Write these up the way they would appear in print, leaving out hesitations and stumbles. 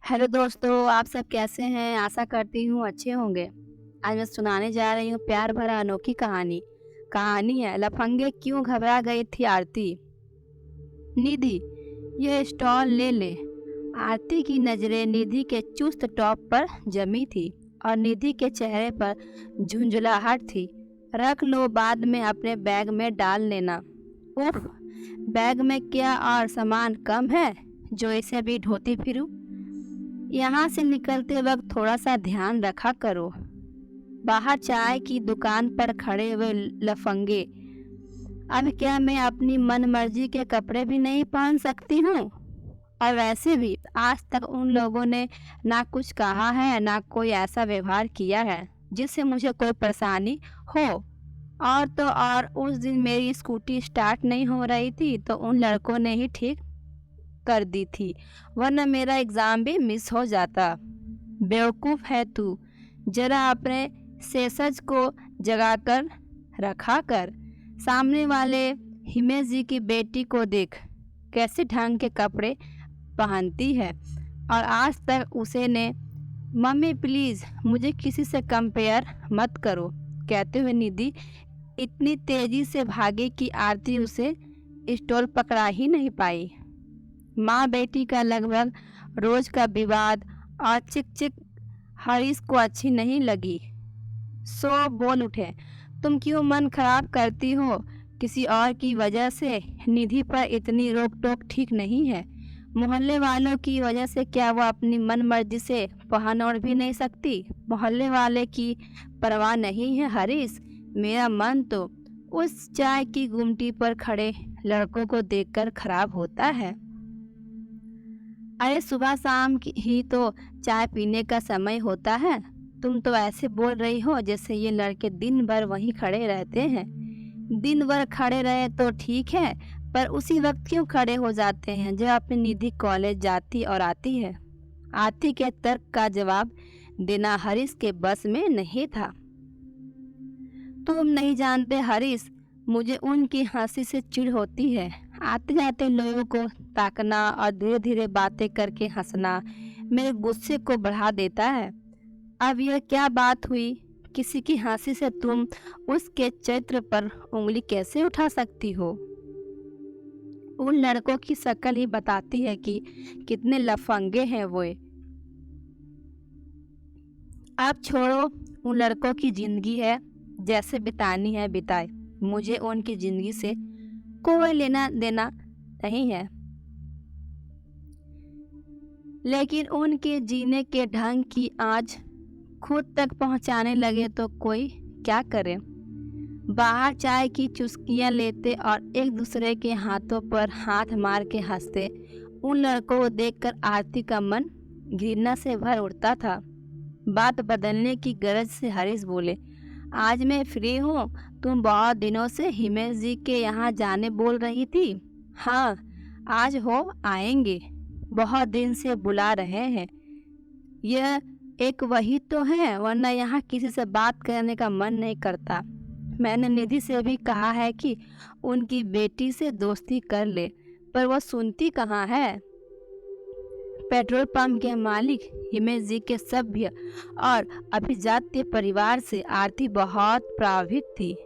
Hello दोस्तों, आप सब कैसे हैं? आशा करती हूँ अच्छे होंगे। आज मैं सुनाने जा रही हूँ प्यार भरा अनोखी कहानी। कहानी है लफंगे क्यों घबरा गई थी आरती। निधि, ये स्टॉल ले ले। आरती की नज़रें निधि के चुस्त टॉप पर जमी थी और निधि के चेहरे पर झुंझलाहट थी। रख लो, बाद में अपने बैग में डाल लेना। उफ, बैग में क्या और सामान कम है जो इसे भी ढोती फिरूं। यहाँ से निकलते वक्त थोड़ा सा ध्यान रखा करो। बाहर चाय की दुकान पर खड़े हुए लफंगे, अब क्या मैं अपनी मन मर्जी के कपड़े भी नहीं पहन सकती हूँ? और वैसे भी आज तक उन लोगों ने ना कुछ कहा है, ना कोई ऐसा व्यवहार किया है जिससे मुझे कोई परेशानी हो। और तो और उस दिन मेरी स्कूटी स्टार्ट नहीं हो रही थी तो उन लड़कों ने ही ठीक कर दी थी, वरना मेरा एग्ज़ाम भी मिस हो जाता। बेवकूफ़ है तू, जरा अपने सेसज को जगा कर रखा कर। सामने वाले हिमेश जी की बेटी को देख, कैसे ढंग के कपड़े पहनती है, और आज तक उसे ने मम्मी प्लीज़ मुझे किसी से कंपेयर मत करो कहते हुए निधि इतनी तेज़ी से भागी कि आरती उसे स्टॉल पकड़ा ही नहीं पाई। माँ बेटी का लगभग रोज का विवाद और चिक चिक हरीश को अच्छी नहीं लगी। सो बोल उठे, तुम क्यों मन खराब करती हो किसी और की वजह से? निधि पर इतनी रोक टोक ठीक नहीं है। मोहल्ले वालों की वजह से क्या वो अपनी मन मर्जी से पहन ओढ़ भी नहीं सकती? मोहल्ले वाले की परवाह नहीं है हरीश। मेरा मन तो उस चाय की गुमटी पर खड़े लड़कों को देखकर खराब होता है। अरे सुबह शाम ही तो चाय पीने का समय होता है। तुम तो ऐसे बोल रही हो जैसे ये लड़के दिन भर वहीं खड़े रहते हैं। दिन भर खड़े रहे तो ठीक है, पर उसी वक्त क्यों खड़े हो जाते हैं जब अपनी निधि कॉलेज जाती और आती है? आरती के तर्क का जवाब देना हरीश के बस में नहीं था। तुम नहीं जानते हरीश, मुझे उनकी हंसी से चिढ़ होती है। आते जाते लोगों को ताकना और धीरे धीरे बातें करके हंसना मेरे गुस्से को बढ़ा देता है। अब यह क्या बात हुई? किसी की हंसी से तुम उसके चरित्र पर उंगली कैसे उठा सकती हो? उन लड़कों की शक्ल ही बताती है कि कितने लफंगे हैं वो। अब छोड़ो, उन लड़कों की जिंदगी है, जैसे बितानी है बिताए। मुझे उनकी जिंदगी से कोई लेना देना नहीं है। लेकिन उनके जीने के ढंग की आँच खुद तक पहुंचाने लगे तो कोई क्या करे? बाहर चाय की चुस्कियां लेते और एक दूसरे के हाथों पर हाथ मार के हंसते उन लड़कों को देखकर आरती का मन घृणा से भर उठता था। बात बदलने की गरज से हरीश बोले, आज मैं फ्री हूँ। तुम बहुत दिनों से हिमेश जी के यहाँ जाने बोल रही थी। हाँ, आज हो आएंगे, बहुत दिन से बुला रहे हैं। यह एक वही तो है, वरना यहाँ किसी से बात करने का मन नहीं करता। मैंने निधि से भी कहा है कि उनकी बेटी से दोस्ती कर ले, पर वह सुनती कहाँ है। पेट्रोल पंप के मालिक हिमेश जी के सभ्य और अभिजात्य परिवार से आरती बहुत प्रभावित थी।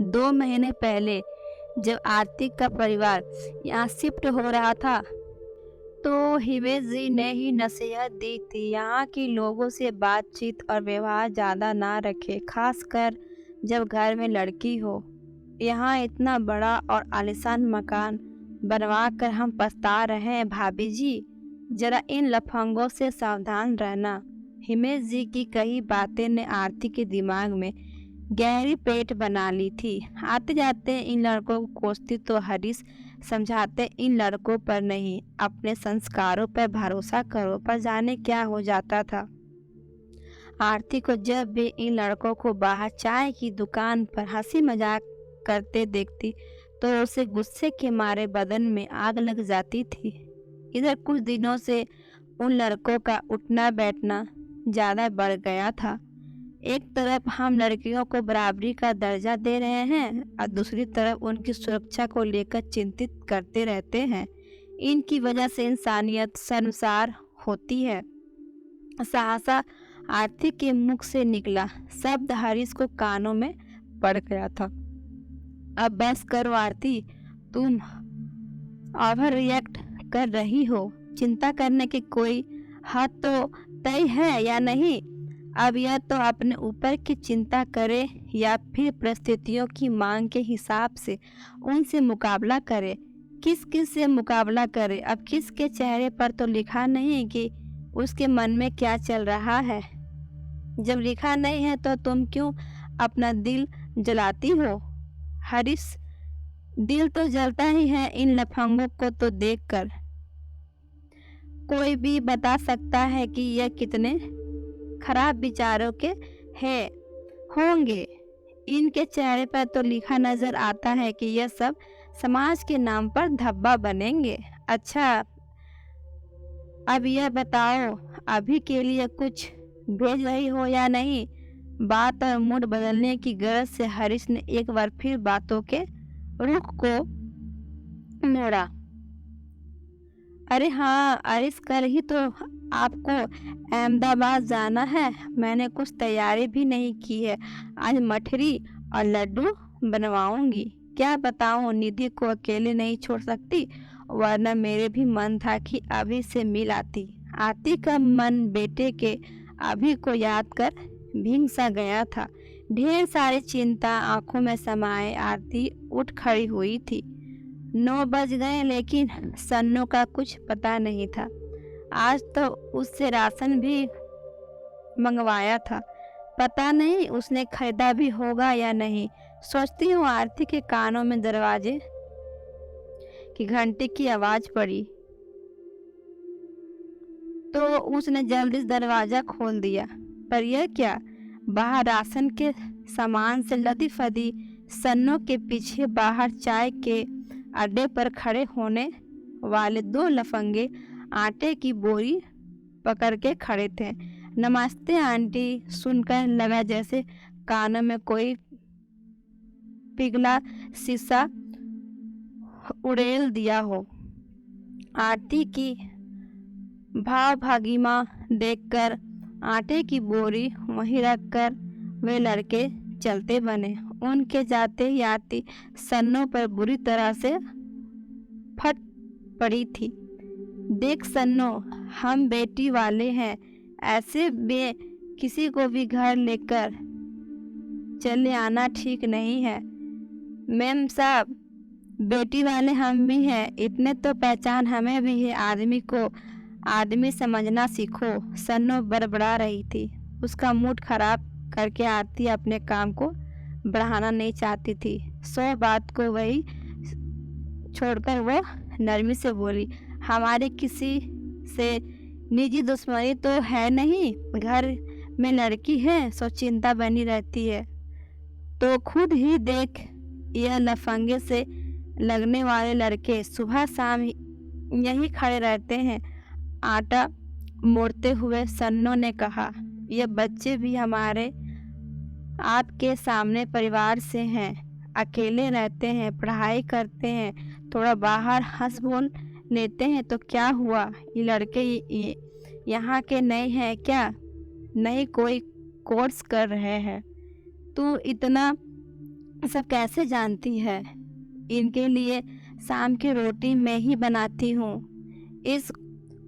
2 महीने पहले जब आरती का परिवार यहाँ शिफ्ट हो रहा था तो हिमेश जी ने ही नसीहत दी थी, यहाँ के लोगों से बातचीत और व्यवहार ज़्यादा ना रखे, खासकर जब घर में लड़की हो। यहाँ इतना बड़ा और आलीशान मकान बनवा कर हम पछता रहे हैं भाभी जी। जरा इन लफंगों से सावधान रहना। हिमेश जी की कई बातें ने आरती के दिमाग में गहरी पेट बना ली थी। आते जाते इन लड़कों को कोसती तो हरीश समझाते, इन लड़कों पर नहीं, अपने संस्कारों पर भरोसा करो, पर जाने क्या हो जाता था। आरती को जब भी इन लड़कों को बाहर चाय की दुकान पर हंसी मजाक करते देखती तो उसे गुस्से के मारे बदन में आग लग जाती थी। इधर कुछ दिनों से उन लड़कों का उठना बैठना ज़्यादा बढ़ गया था। एक तरफ हम लड़कियों को बराबरी का दर्जा दे रहे हैं और दूसरी तरफ उनकी सुरक्षा को लेकर चिंतित करते रहते हैं। इनकी वजह से इंसानियत शर्मसार होती है। सहसा आरती के मुख से निकला शब्द हरीश को कानों में पड़ गया था। अब बस करो आरती, तुम ओवर रिएक्ट कर रही हो। चिंता करने की कोई हद तो तय है या नहीं? अब यह तो अपने ऊपर की चिंता करे या फिर परिस्थितियों की मांग के हिसाब से उनसे मुकाबला करे। किस किस से मुकाबला करे? अब किसके चेहरे पर तो लिखा नहीं कि उसके मन में क्या चल रहा है। जब लिखा नहीं है तो तुम क्यों अपना दिल जलाती हो? हरीश, दिल तो जलता ही है इन लफंगों को तो देखकर। कोई भी बता सकता है कि यह कितने खराब विचारों के हैं होंगे। इनके चेहरे पर तो लिखा नजर आता है कि यह सब समाज के नाम पर धब्बा बनेंगे। अच्छा, अब यह बताओ, अभी के लिए कुछ भेज रही हो या नहीं? बात और मूड बदलने की गरज से हरीश ने एक बार फिर बातों के रुख को मोड़ा। अरे हाँ हरीश, कल ही तो आपको अहमदाबाद जाना है। मैंने कुछ तैयारी भी नहीं की है। आज मठरी और लड्डू बनवाऊंगी। क्या बताऊं, निधि को अकेले नहीं छोड़ सकती, वरना मेरे भी मन था कि अभी से मिल आती। आरती का मन बेटे के अभी को याद कर भींग सा गया था। ढेर सारी चिंता आंखों में समाये आरती उठ खड़ी हुई थी। 9 बज गए लेकिन सन्नू का कुछ पता नहीं था। आज तो उससे राशन भी मंगवाया था, पता नहीं उसने खरीदा भी होगा या नहीं। सोचती हूँ आरती के कानों में दरवाजे की घंटी की आवाज पड़ी तो उसने जल्दी से दरवाजा खोल दिया। पर यह क्या, बाहर राशन के सामान से लदी फदी सन्नू के पीछे बाहर चाय के अड्डे पर खड़े होने वाले 2 लफंगे आटे की बोरी पकड़ के खड़े थे। नमस्ते आंटी सुनकर लगा जैसे कानों में कोई पिघला शीशा उड़ेल दिया हो। आरती की भाव भागिमा देखकर आटे की बोरी वहीं रखकर वे लड़के चलते बने। उनके जाते ही आरती सन्नू पर बुरी तरह से फट पड़ी थी। देख सन्नू, हम बेटी वाले हैं, ऐसे में किसी को भी घर लेकर चले आना ठीक नहीं है। मैम साहब, बेटी वाले हम भी हैं, इतने तो पहचान हमें भी है। आदमी को आदमी समझना सीखो। सन्नू बड़बड़ा रही थी। उसका मूड खराब करके आरती अपने काम को बढ़ाना नहीं चाहती थी। 100 बात को वही छोड़कर वो नरमी से बोली, हमारे किसी से निजी दुश्मनी तो है नहीं, घर में लड़की है सो चिंता बनी रहती है। तो खुद ही देख, यह लफंगे से लगने वाले लड़के सुबह शाम यहीं खड़े रहते हैं। आटा मोड़ते हुए सन्नू ने कहा, ये बच्चे भी हमारे आपके सामने परिवार से हैं, अकेले रहते हैं, पढ़ाई करते हैं, थोड़ा बाहर हंस बोल लेते हैं तो क्या हुआ? ये लड़के यहाँ के नहीं हैं क्या? नहीं, कोई कोर्स कर रहे हैं। तू इतना सब कैसे जानती है? इनके लिए शाम की रोटी मैं ही बनाती हूँ। इस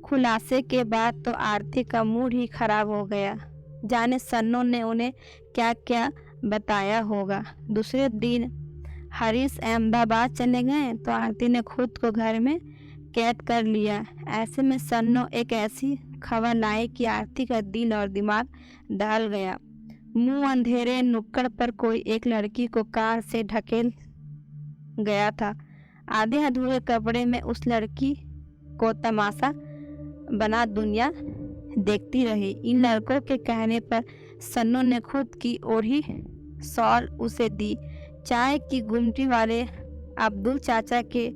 खुलासे के बाद तो आरती का मूड ही खराब हो गया। जाने सन्नू ने उन्हें क्या क्या बताया होगा। दूसरे दिन हरीश अहमदाबाद चले गए तो आरती ने खुद को घर में कैद कर लिया। ऐसे में सन्नू एक ऐसी खबर लाई कि आरती का दिल और दिमाग दहल गया। मुंह अंधेरे नुक्कड़ पर कोई एक लड़की को कार से ढकेल गया था। आधे अधूरे कपड़े में उस लड़की को तमाशा बना दुनिया देखती रही। इन लड़कों के कहने पर सन्नू ने खुद की ओढ़ी शॉल उसे दी। चाय की गुमटी वाले अब्दुल चाचा के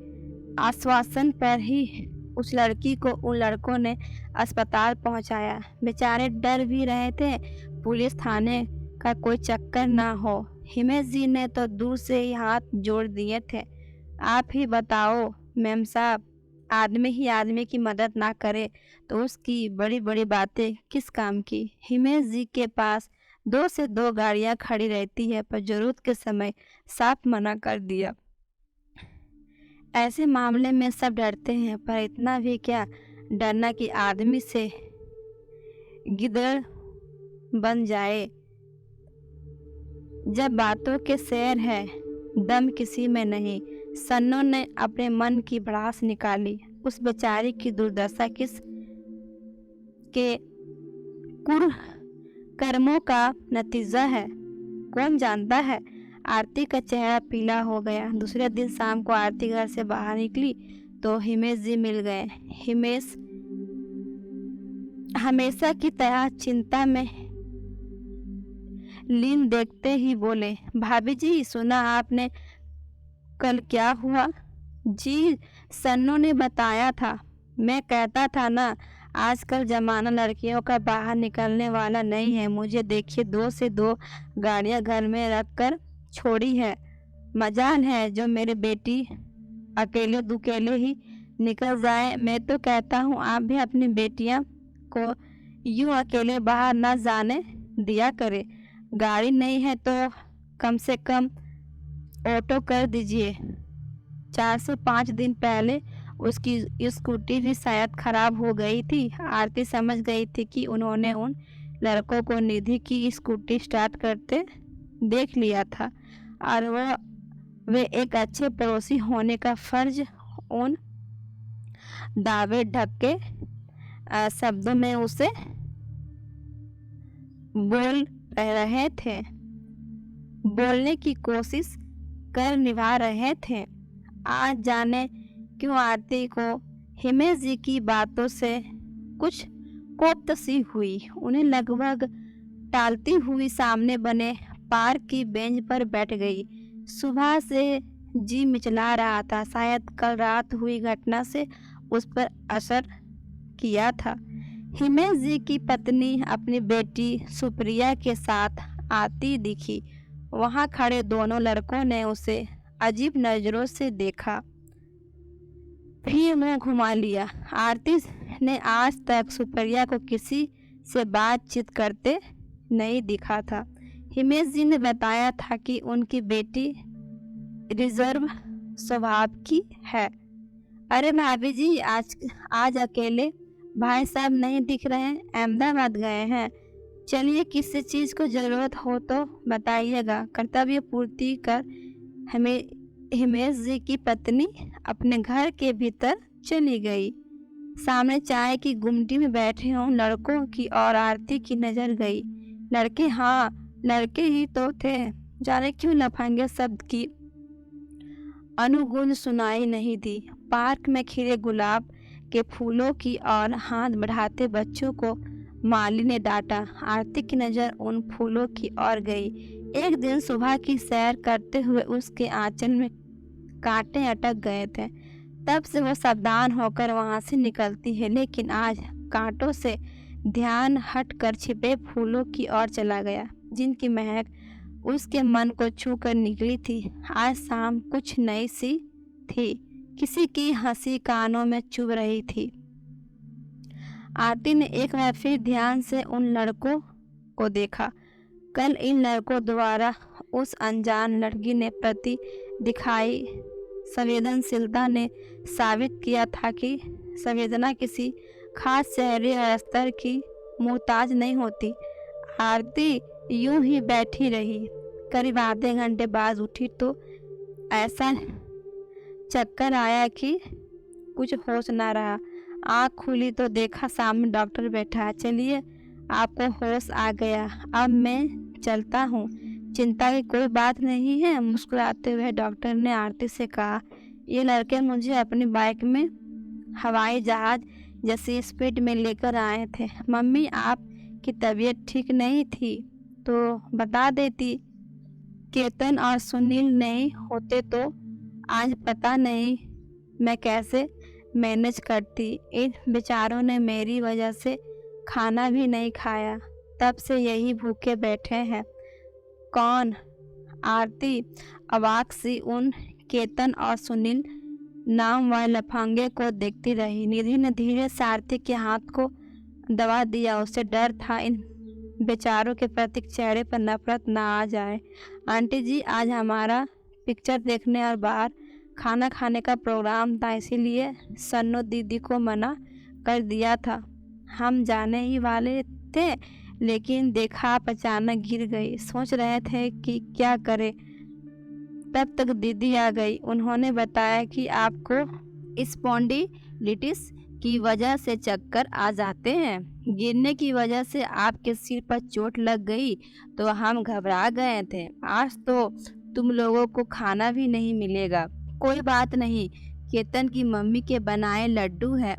आश्वासन पर ही उस लड़की को उन लड़कों ने अस्पताल पहुंचाया। बेचारे डर भी रहे थे पुलिस थाने का कोई चक्कर ना हो। हिमेश जी ने तो दूर से ही हाथ जोड़ दिए थे। आप ही बताओ मैम साहब, आदमी ही आदमी की मदद ना करे तो उसकी बड़ी बड़ी बातें किस काम की। हिमेश जी के पास 2 से 2 गाड़ियां खड़ी रहती है, पर जरूरत के समय साफ मना कर दिया। ऐसे मामले में सब डरते हैं, पर इतना भी क्या डरना कि आदमी से गिदड़ बन जाए। जब बातों के शेर है, दम किसी में नहीं। सन्नो ने अपने मन की भड़ास निकाली। उस बेचारी की दुर्दशा किस के कर्मों का नतीजा है, कौन जानता है। आरती का चेहरा पीला हो गया। दूसरे दिन शाम को आरती घर से बाहर निकली तो हिमेश जी मिल गए। हिमेश हमेशा की तरह चिंता में लीन देखते ही बोले, भाभी जी सुना आपने कल क्या हुआ? जी, सन्नू ने बताया था। मैं कहता था ना, आजकल जमाना लड़कियों का बाहर निकलने वाला नहीं है। मुझे देखिए 2 से 2 गाड़ियां घर में रख कर छोड़ी है। मजाल है जो मेरी बेटी अकेले दुकेले ही निकल जाए। मैं तो कहता हूँ आप भी अपनी बेटियां को यूं अकेले बाहर न जाने दिया करे। गाड़ी नहीं है तो कम से कम ऑटो कर दीजिए। 4 से 5 दिन पहले उसकी स्कूटी भी शायद खराब हो गई थी। आरती समझ गई थी कि उन्होंने उन लड़कों को निधि की स्कूटी स्टार्ट करते देख लिया था और वे एक अच्छे पड़ोसी होने का फर्ज उन दावे ढके शब्दों में उसे बोल रहे थे, बोलने की कोशिश कर निभा रहे थे। आज जाने क्यों आरती को हिमेश जी की बातों से कुछ कोफ्त सी हुई। उन्हें लगभग टालती हुई सामने बने पार्क की बेंच पर बैठ गई। सुबह से जी मिचला रहा था। शायद कल रात हुई घटना से उस पर असर किया था। हिमेश जी की पत्नी अपनी बेटी सुप्रिया के साथ आती दिखी। वहां खड़े दोनों लड़कों ने उसे अजीब नजरों से देखा, फिर मुंह घुमा लिया। आरती ने आज तक सुप्रिया को किसी से बातचीत करते नहीं दिखा था। हिमेश जी ने बताया था कि उनकी बेटी रिजर्व स्वभाव की है। अरे भाभी जी, आज अकेले भाई साहब नहीं दिख रहे हैं, अहमदाबाद गए हैं। चलिए, किसी चीज़ को ज़रूरत हो तो बताइएगा। कर्तव्य पूर्ति कर हिमेश जी की पत्नी अपने घर के भीतर चली गई। सामने चाय की गुमटी में बैठे हों लड़कों की और आरती की नज़र गई। लड़के, हाँ लड़के ही तो थे। जाने क्यों लफंगे शब्द की अनुगुंज सुनाई नहीं दी। पार्क में खिले गुलाब के फूलों की ओर हाथ बढ़ाते बच्चों को माली ने डांटा। आरती की नज़र उन फूलों की ओर गई। एक दिन सुबह की सैर करते हुए उसके आंचल में कांटे अटक गए थे। तब से वो सावधान होकर वहां से निकलती है, लेकिन आज कांटों से ध्यान हटकर छिपे फूलों की ओर चला गया, जिनकी महक उसके मन को छू कर निकली थी। आज शाम कुछ नई सी थी। किसी की हंसी कानों में चुभ रही थी। आरती ने एक बार फिर ध्यान से उन लड़कों को देखा। कल इन लड़कों द्वारा उस अनजान लड़की ने प्रति दिखाई संवेदनशीलता ने साबित किया था कि संवेदना किसी खास चेहरे और स्तर की मोहताज नहीं होती। आरती यूं ही बैठी रही। करीब आधे घंटे बाद उठी तो ऐसा चक्कर आया कि कुछ होश ना रहा। आँख खुली तो देखा सामने डॉक्टर बैठा है। चलिए, आपको होश आ गया, अब मैं चलता हूँ। चिंता की कोई बात नहीं है, मुस्कुराते हुए डॉक्टर ने आरती से कहा। ये लड़के मुझे अपनी बाइक में हवाई जहाज जैसी स्पीड में लेकर आए थे। मम्मी, आपकी तबीयत ठीक नहीं थी तो बता देती। केतन और सुनील नहीं होते तो आज पता नहीं मैं कैसे मैनेज करती। इन बेचारों ने मेरी वजह से खाना भी नहीं खाया, तब से यही भूखे बैठे हैं। कौन? आरती अवाक सी उन केतन और सुनील नाम वाले लफंगे को देखती रही। निधि ने धीरे से आरती के हाथ को दबा दिया। उसे डर था इन बेचारों के प्रति चेहरे पर नफरत ना आ जाए। आंटी जी, आज हमारा पिक्चर देखने और बाहर खाना खाने का प्रोग्राम था, इसीलिए सन्नो दीदी को मना कर दिया था। हम जाने ही वाले थे, लेकिन देखा आप अचानक गिर गई। सोच रहे थे कि क्या करें, तब तक दीदी आ गई। उन्होंने बताया कि आपको स्पॉन्डिलिटिस की वजह से चक्कर आ जाते हैं। गिरने की वजह से आपके सिर पर चोट लग गई तो हम घबरा गए थे। आज तो तुम लोगों को खाना भी नहीं मिलेगा। कोई बात नहीं, केतन की मम्मी के बनाए लड्डू हैं,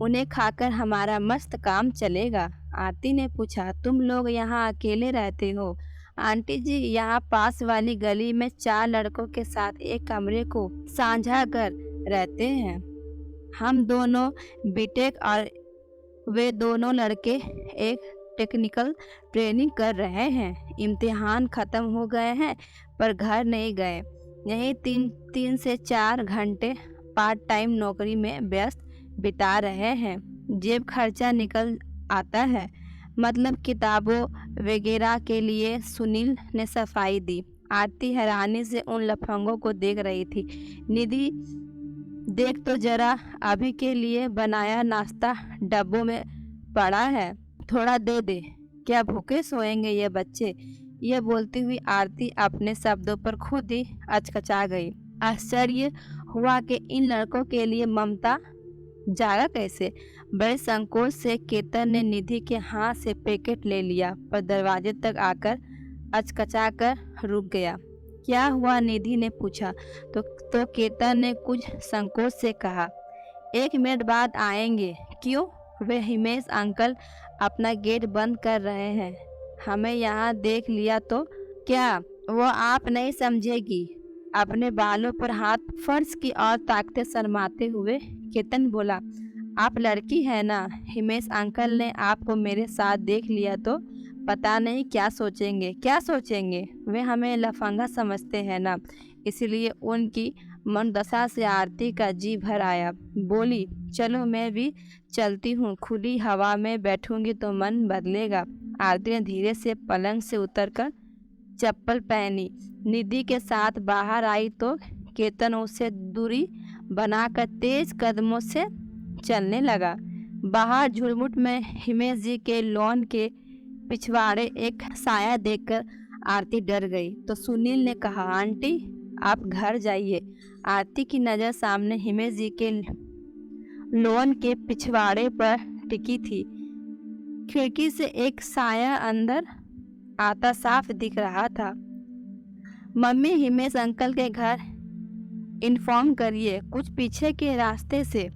उन्हें खाकर हमारा मस्त काम चलेगा। आरती ने पूछा, तुम लोग यहाँ अकेले रहते हो? आंटी जी, यहाँ पास वाली गली में 4 लड़कों के साथ एक कमरे को साझा कर रहते हैं। हम दोनों बीटेक और वे दोनों लड़के एक टेक्निकल ट्रेनिंग कर रहे हैं। इम्तिहान ख़त्म हो गए हैं पर घर नहीं गए। यही 3 से 4 घंटे पार्ट टाइम नौकरी में व्यस्त बिता रहे हैं। जेब खर्चा निकल आता है, मतलब किताबों वगैरह के लिए। सुनील ने सफाई दी। आरती हैरानी से उन लफंगों को देख रही थी। निधि, देख तो जरा, अभी के लिए बनाया नाश्ता डब्बों में पड़ा है, थोड़ा दे दे। क्या भूखे सोएंगे ये बच्चे? यह बोलती हुई आरती अपने शब्दों पर खुद ही अचकचा गई। आश्चर्य हुआ कि इन लड़कों के लिए ममता जागा कैसे। बड़े संकोच से केतन ने निधि के हाथ से पैकेट ले लिया, पर दरवाजे तक आकर अचकचा कर रुक गया। क्या हुआ? निधि ने पूछा तो केतन ने कुछ संकोच से कहा, 1 मिनट बाद आएंगे। क्यों? वे हिमेश अंकल अपना गेट बंद कर रहे हैं। हमें यहाँ देख लिया तो क्या? वो आप नहीं समझेगी। अपने बालों पर हाथ फर्श की ओर ताकते शर्माते हुए केतन बोला, आप लड़की है ना? हिमेश अंकल ने आपको मेरे साथ देख लिया तो पता नहीं क्या सोचेंगे। क्या सोचेंगे? वे हमें लफंगा समझते हैं ना, इसलिए उनकी मनदशा से आरती का जी भर आया। बोली, चलो मैं भी चलती हूँ, खुली हवा में बैठूंगी तो मन बदलेगा। आरती ने धीरे से पलंग से उतरकर चप्पल पहनी, निधि के साथ बाहर आई तो केतन उससे दूरी बनाकर तेज कदमों से चलने लगा। बाहर झुरमुट में हिमेश जी के लॉन के पिछवाड़े एक साया देखकर आरती डर गई तो सुनील ने कहा, आंटी आप घर जाइए। आरती की नज़र सामने हिमेश जी के लॉन के पिछवाड़े पर टिकी थी। खिड़की से एक साया अंदर आता साफ दिख रहा था। मम्मी, हिमेश अंकल के घर इन्फॉर्म करिए, कुछ पीछे के रास्ते से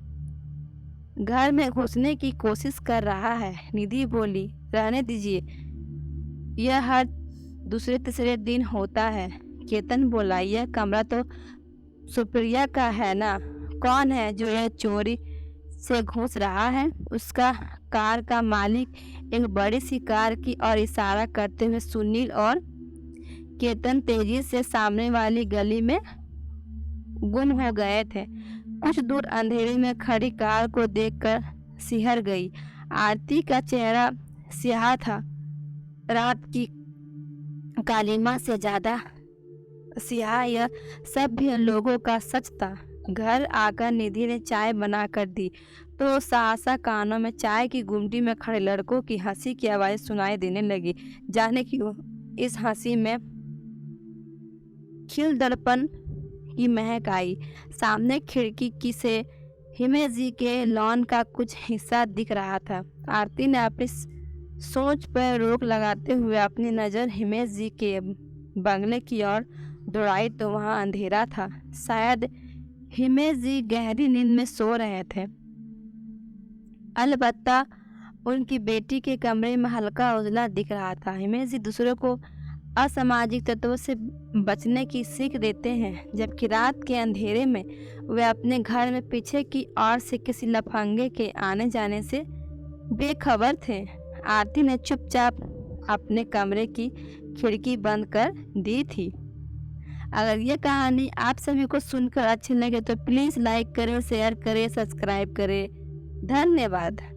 घर में घुसने की कोशिश कर रहा है। निधि बोली, रहने दीजिए, यह हर दूसरे तीसरे दिन होता है। केतन बोला, यह कमरा तो सुप्रिया का है ना? कौन है जो यह चोरी से घुस रहा है? उसका कार का मालिक एक बड़ी सी कार की और इशारा करते हुए सुनील और केतन तेजी से सामने वाली गली में गुम हो गए थे। कुछ दूर अंधेरे में खड़ी कार को देखकर सिहर गई। आरती का चेहरा स्याह था, रात की कालिमा से ज्यादा स्याह। यह सब भी लोगों का सच था। घर आकर निधि ने चाय बना कर दी तो सहसा कानों में चाय की गुमटी में खड़े लड़कों की हंसी की आवाज़ सुनाई देने लगी। जाने क्यों इस हंसी में खिल दर्पण की महक आई। सामने खिड़की की से हिमेश जी के लॉन का कुछ हिस्सा दिख रहा था। आरती ने अपनी सोच पर रोक लगाते हुए अपनी नज़र हिमेश जी के बंगले की ओर दौड़ाई तो वहाँ अंधेरा था। शायद हिमेश जी गहरी नींद में सो रहे थे। अलबत्ता उनकी बेटी के कमरे में हल्का उजला दिख रहा था। हिमेश जी दूसरों को असामाजिक तत्वों से बचने की सीख देते हैं, जबकि रात के अंधेरे में वे अपने घर में पीछे की ओर से किसी लफंगे के आने जाने से बेखबर थे। आरती ने चुपचाप अपने कमरे की खिड़की बंद कर दी थी। अगर ये कहानी आप सभी को सुनकर अच्छी लगे तो प्लीज़ लाइक करें, शेयर करें, सब्सक्राइब करें। धन्यवाद।